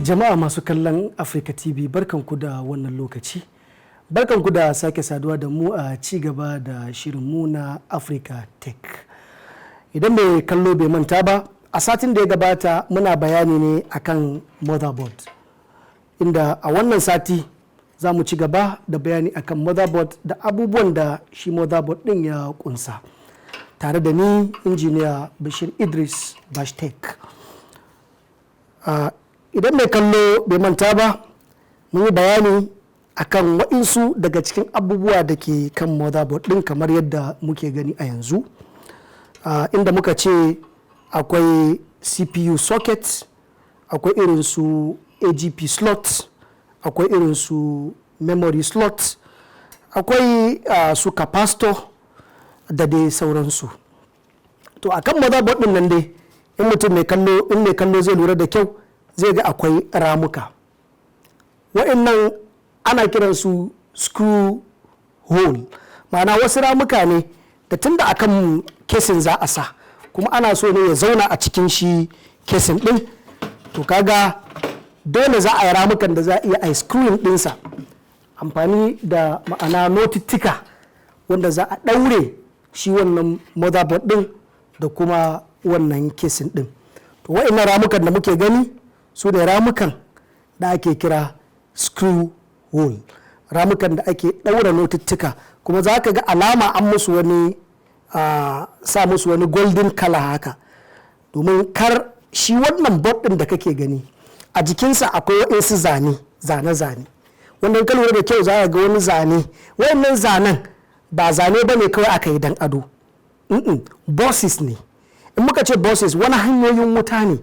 Jama'a masu kallon Africa TV barkanku da wannan lokaci. Barkanku da sake saduwa da mu a ci gaba da shirinmu na Africa Tech. Idan mai kallo bai manta ba, a satin da ya gabata muna bayani ne akan motherboard. Inda a wannan sati za mu ci gaba da bayani akan motherboard da abubuwan da shi motherboard din ya kunsa. Tare da ni injiniya Bashir Idris Bashtech. Idan mai kallo bai manta ba, mun yi bayani akan waɗansu daga cikin abubuwa da ke kan motherboard ɗin kamar yadda muke gani a yanzu. Inda muka ce akwai CPU socket, akwai irin su AGP slot, akwai irin su memory slot, akwai su capacitor da dai sauransu. To akan motherboard ɗin nan dai, in mutum mai kallo zai lura da kyau, zai ga akwai ramuka. Wa'annan ana kiransu screw hole, ma'ana wasu ramuka ne da tunda akan kesin za a sa, kuma ana so ne ya zauna a cikin shi kesin din. To kaga dole za a yi ramukan da za a iya screwing dinsa, amfani da ma'ana notittika wanda za a daure shi wannan motherboard din da kuma wannan kesin din. To wa'annan ramukan da muke gani su ne ramukan da ake kira screw hole, ramukan da ake ɗaura notittika, kuma za ka ga alama an musu wani sa musu wani golden color haka, domin kar shi wannan board ɗin da kake gani a jikinsa akwai waɗansu zane-zane wanda in ka lura da kyau za ka ga wani zane. Wayannan zanen ba zane ba ne kawai aka yi dan ado, bosses ne. In muka ce bosses, wani hanyoyin wuta ne,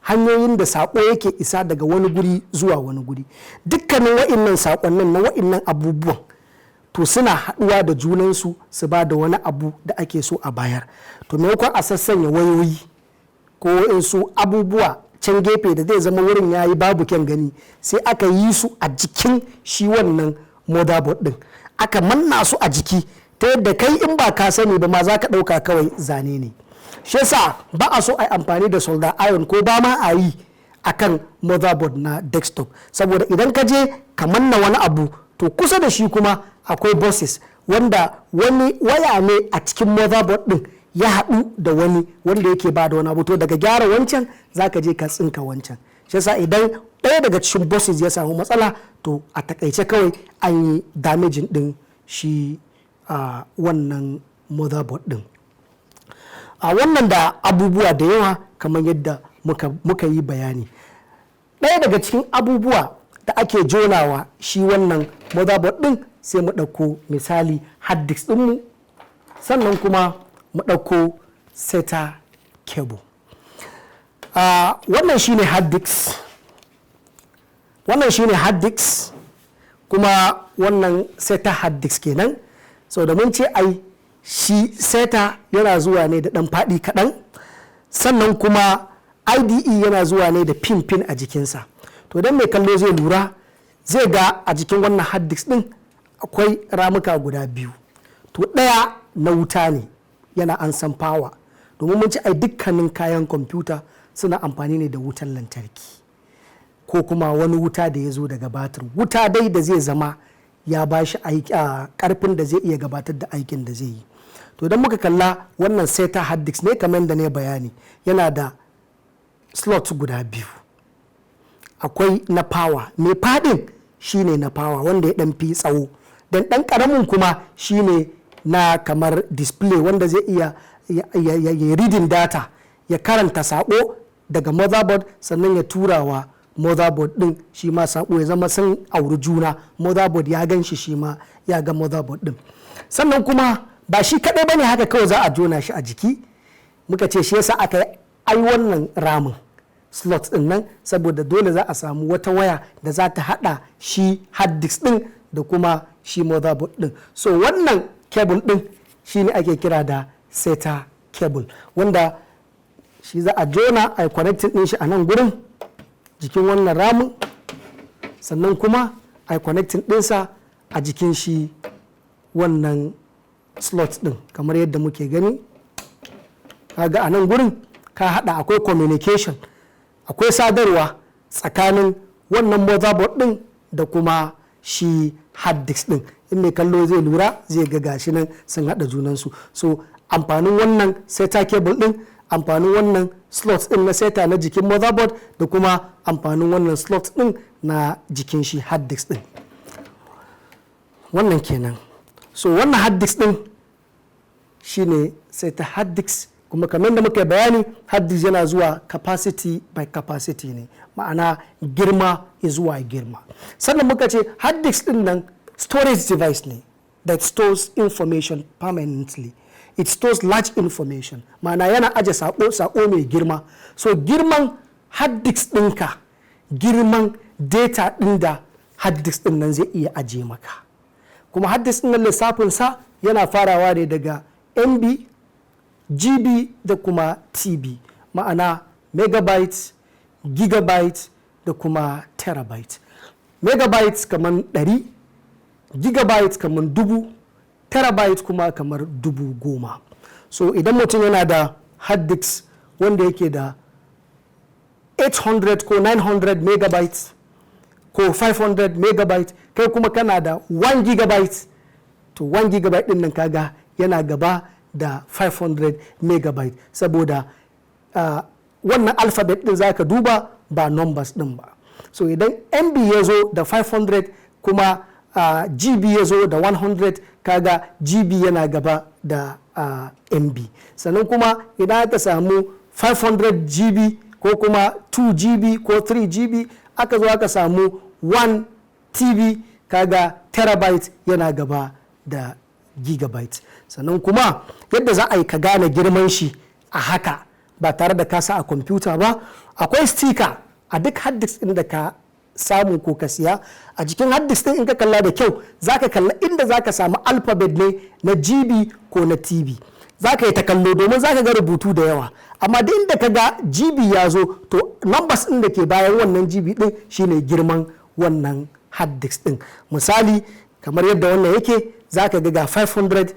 hanyoyin da saƙo yake isa daga wani guri zuwa wani guri. Dukkanin wa'innan saƙonnin na wa'innan abubuwan to suna haɗuwa da junansu su ba da wani abu da ake so a bayar. To maimakon a sassanya wayoyi ko wa'insu abubuwa can gefe da zai zama wurin ya yi babu kyan gani, sai aka yi su a jikin shi wannan motherboard ɗin, aka manna su a jiki ta yadda kai in ba ka sani ba ma za ka ɗauka kawai zane ne. Shi yasa ba a so a yi amfani da solder iron, ko ba ma a yi akan motherboard na desktop, saboda idan ka je ka manna wani abu to kusa da shi kuma akwai bosses wanda wani waya ne a cikin motherboard din ya haɗu da wani wanda yake ba da wani abu, to daga gyara wancan za ka je ka tsinka wancan. Shi yasa idan ɗaya daga cikin bosses ya samu matsala, to a takaice kawai an yi damaging din shi wannan motherboard din. A wannan da abubuwa da yawa kamar yadda muka yi bayani. Ɗaya daga cikin abubuwa da ake jonawa shi wannan motherboard ɗin, sai mu ɗauko misali hard disk ɗinmu, sannan kuma mu ɗauko SATA cable. Wannan shine hard disk, kuma wannan SATA hard disk kenan. So da mun ce ai shi SATA yana zuwa ne da ɗan faɗi kaɗan, sannan kuma IDE yana zuwa ne da pin a jikinsa. To don mai kallo zai lura, zai ga a jikin wannan hard disk ɗin akwai ramuka guda biyu. To ɗaya na wuta ne, yana an san power, domin mun ci ai dukkanin kayan kwamfuta suna amfani ne da wutan lantarki ko kuma wani wuta da ya zo daga batir, wuta dai da zai zama ya ba shi karfin da zai iya gabatar da aikin da zai yi. To don muka kalla wannan SATA hard disk ne, kamar da ne bayani, yana da slot guda biyu. Akwai na power, mai fadin shine na power wanda ya dan fi tsawo, dan dan karamin kuma shine na kamar display wanda zai iya ya reading data, ya karanta sako daga motherboard sannan ya turawa motherboard din shi ma sako, ya zama sun auri juna, motherboard ya gan shi ma ya ga motherboard din. Sannan kuma ba shi kadai bane haka kawai za a jona shi a jiki, muka ce shi yasa aka yi wannan ramin slots din nan, saboda dole za a samu wata waya da za ta hada shi hard disk din da kuma shi motherboard din. So wannan cable din shine ake kira da SATA cable, wanda shi za a jona a connecting din shi a nan gurin jikin wannan ramin, sannan kuma a connecting dinsa a jikin shi wannan slot din kamar yadda muke gani. Kaga a nan gurin ka hada akwai communication, akwai sadarwa tsakanin wannan motherboard din da kuma shi hard disk din. In mai kallo zai lura zai ga gashi nan sun hada junansu. So amfanin wannan SATA cable din, amfanin wannan slot din na SATA na jikin motherboard da kuma amfanin wannan slot din na jikin shi hard disk din. Wannan kenan. So wannan hard disk din shine SATA hard disk, kuma kamar da muka bayani hard disk yana zuwa capacity by capacity ne, ma'ana girma zuwa girma. Sannan muka ce hard disk din nan storage device ne that stores information permanently. It stores large information, ma'ana yana aje sako mai girma. So girman hard disk ɗinka, girman data ɗin da hard disk ɗin nan zai iya aje maka. Kuma hard disk ɗin nan lissafinsa yana farawa ne daga MB, GB da kuma TB, ma'ana megabytes, gigabytes da kuma terabytes. Megabytes kamar 100, gigabytes kamar 1000, terabytes kuma kamar 10,000. So idan mutum yana da hard disk wanda yake da 800 ko 900 megabytes ko 500 megabytes, kai kuma kana da 1 gigabyte, to 1 gigabyte din nan kaga yana gaba da 500 megabyte, saboda wannan alphabet din zaka duba ba numbers din ba. So idan MB ya zo da 500 kuma GB ya zo da 100, kaga GB yana gaba da MB. Sannan kuma idan aka samu 500 GB ko kuma 2 GB ko 3 GB, aka zo aka samu 1 TB, kaga terabyte yana gaba da gigabyte. Sannan kuma yadda za a yi ka gane girman shi a haka ba tare da kasa a kwamfuta ba, akwai sticker a duk hard disk ɗin da ka samu ko ka siya. A jikin hard disk ɗin in ka kalla da kyau zaka kalla inda zaka samu alphabet ne na GB ko na TB. Zaka yi ta kallo domin zaka ga rubutu da yawa, amma duk inda ka ga GB ya zo to numbers ɗin da ke bayan wannan GB ɗin shine girman wannan hard disk ɗin. Misali kamar yadda wannan yake, zaka ga 500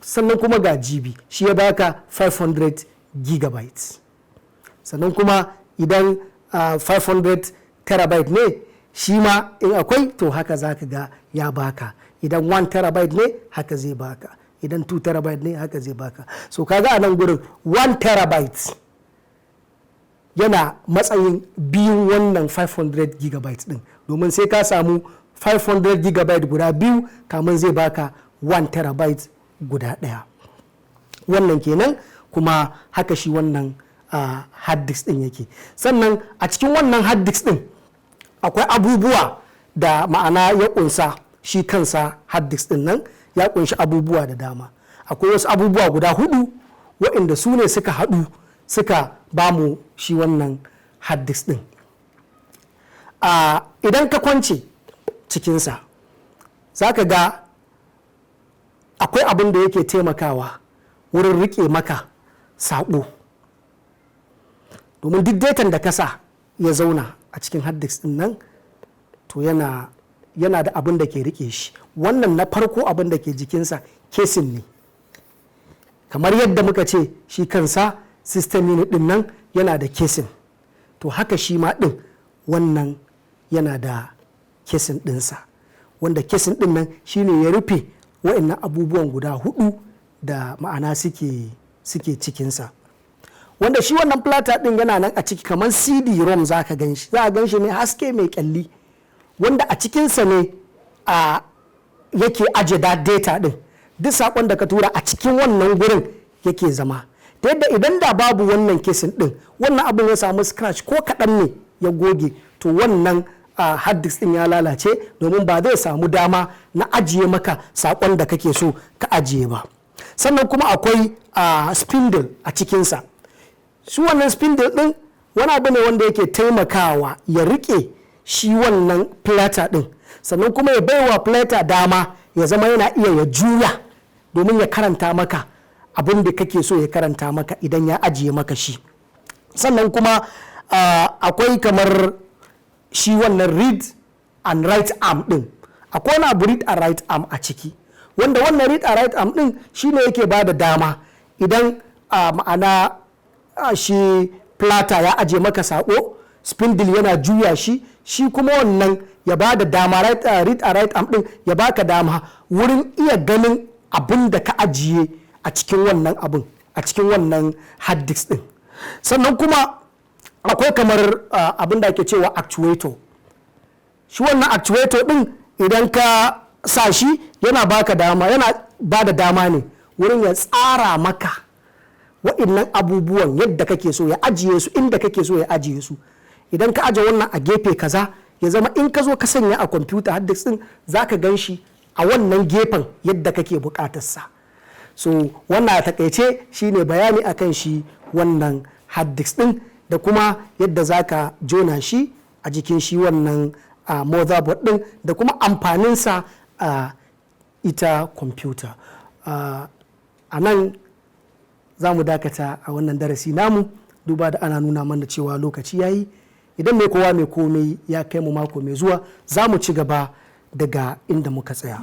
sannan kuma ga GB, shi ya baka 500 gigabytes. Sannan kuma idan 500 terabyte ne, shi ma in akwai to haka zaka ga ya baka. Idan 1 terabyte ne haka zai baka, idan 2 terabyte ne haka zai baka. So kaga a nan gurin 1 terabyte yana matsayin biyun wannan 500 gigabytes din, domin sai ka samu 500 gigabyte guda biyu kamun zai baka 1 terabyte guda ɗaya. Wannan kenan, kuma haka shi wannan hard disk din yake. Sannan a cikin wannan hard disk din akwai abubuwa da ma'ana ya kunsa shi kansa hard disk din nan, ya kunshi abubuwa da dama. Akwai wasu abubuwa guda 4 waɗanda su ne suka haɗu suka bamu shi wannan hard disk din. Idan ka kwance cikinsa za ka ga akwai abin da yake taimakawa wurin rike maka saƙo, domin duk datan da kasa ya zauna a cikin hard disk din nan to yana da abin da ke rike shi. Wannan na farko abin da ke jikinsa casing ne, kamar yadda muka ce shi kansa system unit din nan yana da casing, to haka shi ma din wannan yana da casing dinsa, wanda casing din nan shine ya rufe wa'annan abubuwan guda 4 da ma'ana suke cikinsa. Wanda shi wannan plata din yana nan a ciki kamar CD-ROM za a gan shi ne haske mai kyalli, wanda a cikinsa ne yake aje data din. Duk sakon da ka tura a cikin wannan gurin yake zama, ta yadda idan da babu wannan casing din, wannan abin ya samu scratch ko kaɗan ne ya goge, to wannan hard disk din ya lalace, domin ba zai samu dama na ajiye maka sakon da kake so ka ajiye ba. Sannan kuma akwai spindle a cikinsa. Shi wannan spindle din wani abu ne wanda yake taimakawa ya rike shi wannan plata din, sannan kuma ya baiwa plata dama ya zama yana iya ya juya domin ya karanta maka abin da kake so ya karanta maka idan ya ajiye maka shi. Sannan kuma akwai kamar shi wannan read and write arm din, akwai wani abu read and write arm a ciki, wanda wannan read and write arm din shine yake ba da dama idan ma'ana shi plata ya aje maka sako spindle yana juya shi kuma wannan ya ba da dama read a right arm din ya baka dama wurin iya ganin abin da ka ajiye a cikin wannan abin a cikin wannan hard disk din. Sannan kuma akwai kamar abin da ake cewa actuator. Shi wannan actuator din idan ka sa shi yana baka dama, yana ba da dama ne wurin ya tsara maka wa'innan abubuwan yadda kake so ya ajiye su inda kake so ya ajiye su. Idan ka aje wannan a gefe kaza ya zama in ka zo ka sanya a kwamfuta hard disk din zaka gan shi a wannan gefen yadda kake bukatarsa. So wannan a takaice shine bayani akan shi wannan hard disk din da kuma yadda zaka jona shi a jikin shi wannan motherboard din da kuma amfaninsa a ita kwamfuta. A nan za mu dakata a wannan darasi namu duba da ana nuna mana cewa lokaci yayi. Idan mai kowa mai komai ya kai mu mako mai zuwa za mu ci gaba daga inda muka tsaya.